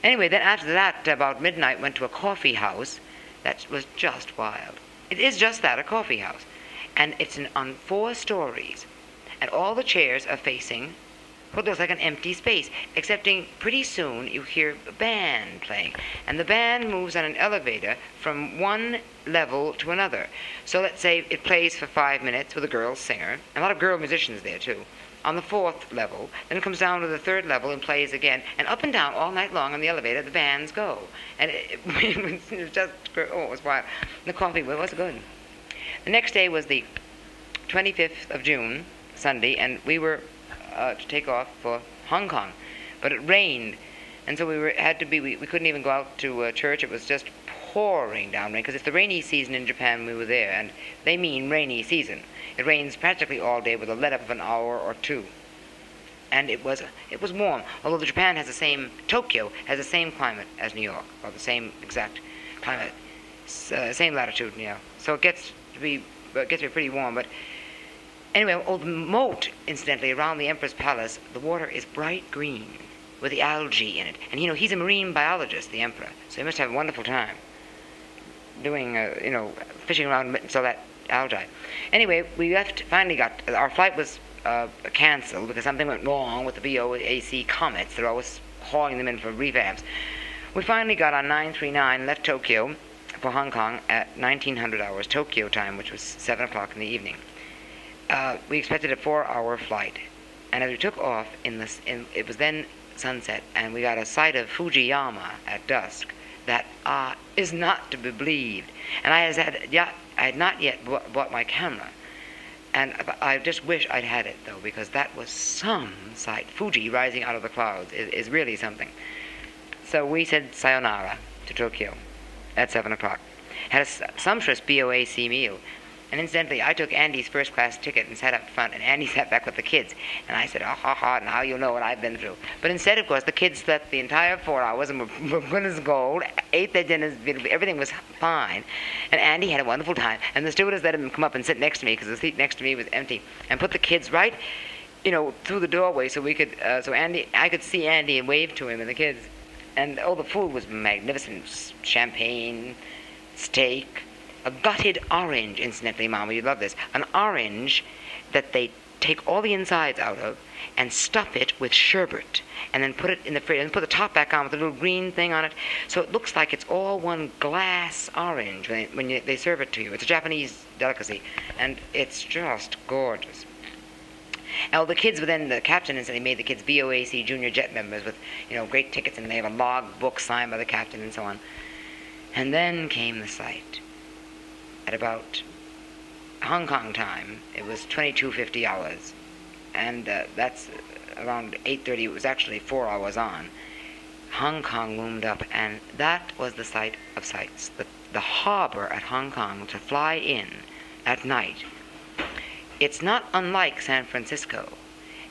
Anyway, then after that, about midnight, went to a coffee house that was just wild. It is just that, a coffee house. And it's on 4 stories. And all the chairs are facing what looks like an empty space, excepting pretty soon you hear a band playing. And the band moves on an elevator from one level to another. So let's say it plays for 5 minutes with a girl singer, a lot of girl musicians there too, on the 4th level. Then it comes down to the 3rd level and plays again. And up and down all night long on the elevator, the bands go. And it was just, oh, it was wild. The coffee was good. The next day was the 25th of June, Sunday, and we were to take off for Hong Kong, but it rained, and so we couldn't even go out to church. It was just pouring down rain, because it's the rainy season in Japan. We were there, and they mean rainy season. It rains practically all day with a let-up of an hour or 2, and it was warm. Although Japan has the same, Tokyo has the same climate as New York, or the same exact climate, same latitude, yeah. So it gets to be pretty warm, but. Anyway, the moat, incidentally, around the Emperor's Palace, the water is bright green with the algae in it. And, he's a marine biologist, the Emperor, so he must have a wonderful time doing, fishing around so that algae. Anyway, we finally our flight was canceled because something went wrong with the BOAC comets. They're always hauling them in for revamps. We finally got on 939, left Tokyo for Hong Kong at 1900 hours Tokyo time, which was 7 o'clock in the evening. We expected a 4-hour flight, and as we took off, it was then sunset, and we got a sight of Fujiyama at dusk that is not to be believed. And I had not yet bought my camera, and I just wish I'd had it, though, because that was some sight. Fuji rising out of the clouds is really something. So we said sayonara to Tokyo at 7 o'clock. Had a sumptuous BOAC meal. And incidentally, I took Andy's first-class ticket and sat up front, and Andy sat back with the kids. And I said, now you'll know what I've been through. But instead, of course, the kids slept the entire 4 hours and were good as gold, ate their dinners beautifully. Everything was fine. And Andy had a wonderful time. And the stewardess let him come up and sit next to me, because the seat next to me was empty, and put the kids right, through the doorway so we could, I could see Andy and wave to him and the kids. And, the food was magnificent. Champagne, steak, a gutted orange, incidentally, Mama, you'd love this. An orange that they take all the insides out of and stuff it with sherbet, and then put it in the fridge, and put the top back on with a little green thing on it, so it looks like it's all one glass orange when they serve it to you. It's a Japanese delicacy, and it's just gorgeous. Now, the kids were then, the captain incidentally made the kids BOAC junior jet members with, great tickets, and they have a log book signed by the captain and so on. And then came the sight. At about Hong Kong time, it was 22:50 hours, and that's around 8:30. It was actually 4 hours on. Hong Kong loomed up, and that was the sight of sights. The harbor at Hong Kong, to fly in at night. It's not unlike San Francisco,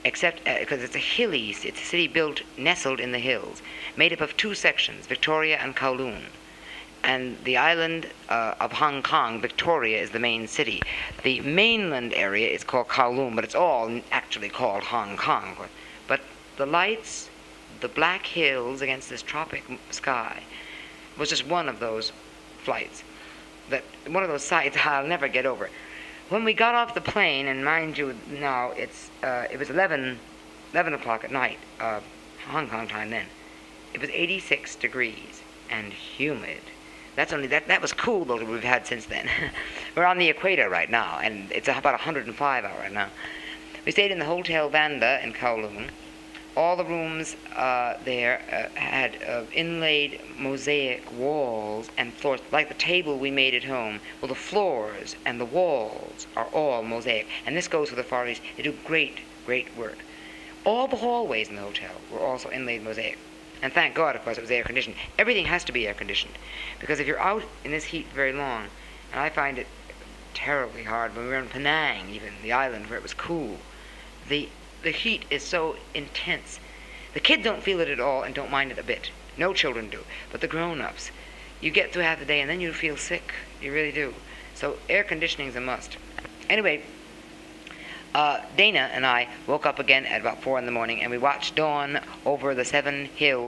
except because it's a city nestled in the hills, made up of 2 sections, Victoria and Kowloon. And the island of Hong Kong, Victoria, is the main city. The mainland area is called Kowloon, but it's all actually called Hong Kong. But the lights, the black hills against this tropic sky, was just one of those flights. One of those sights I'll never get over. When we got off the plane, and mind you, now it was 11 o'clock at night, Hong Kong time then. It was 86 degrees and humid. That was cool, though, that we've had since then. We're on the equator right now, and it's about 105 hours now. We stayed in the Hotel Vanda in Kowloon. All the rooms there had inlaid mosaic walls and floors, like the table we made at home. Well, the floors and the walls are all mosaic, and this goes for the Far East. They do great, great work. All the hallways in the hotel were also inlaid mosaic. And thank God, of course, it was air-conditioned. Everything has to be air-conditioned, because if you're out in this heat very long, and I find it terribly hard when we were in Penang, even, the island where it was cool, the heat is so intense. The kids don't feel it at all and don't mind it a bit. No children do. But the grown-ups, you get through half the day and then you feel sick. You really do. So air conditioning is a must. Anyway, Dana and I woke up again at about 4 in the morning, and we watched dawn over the 7 hills.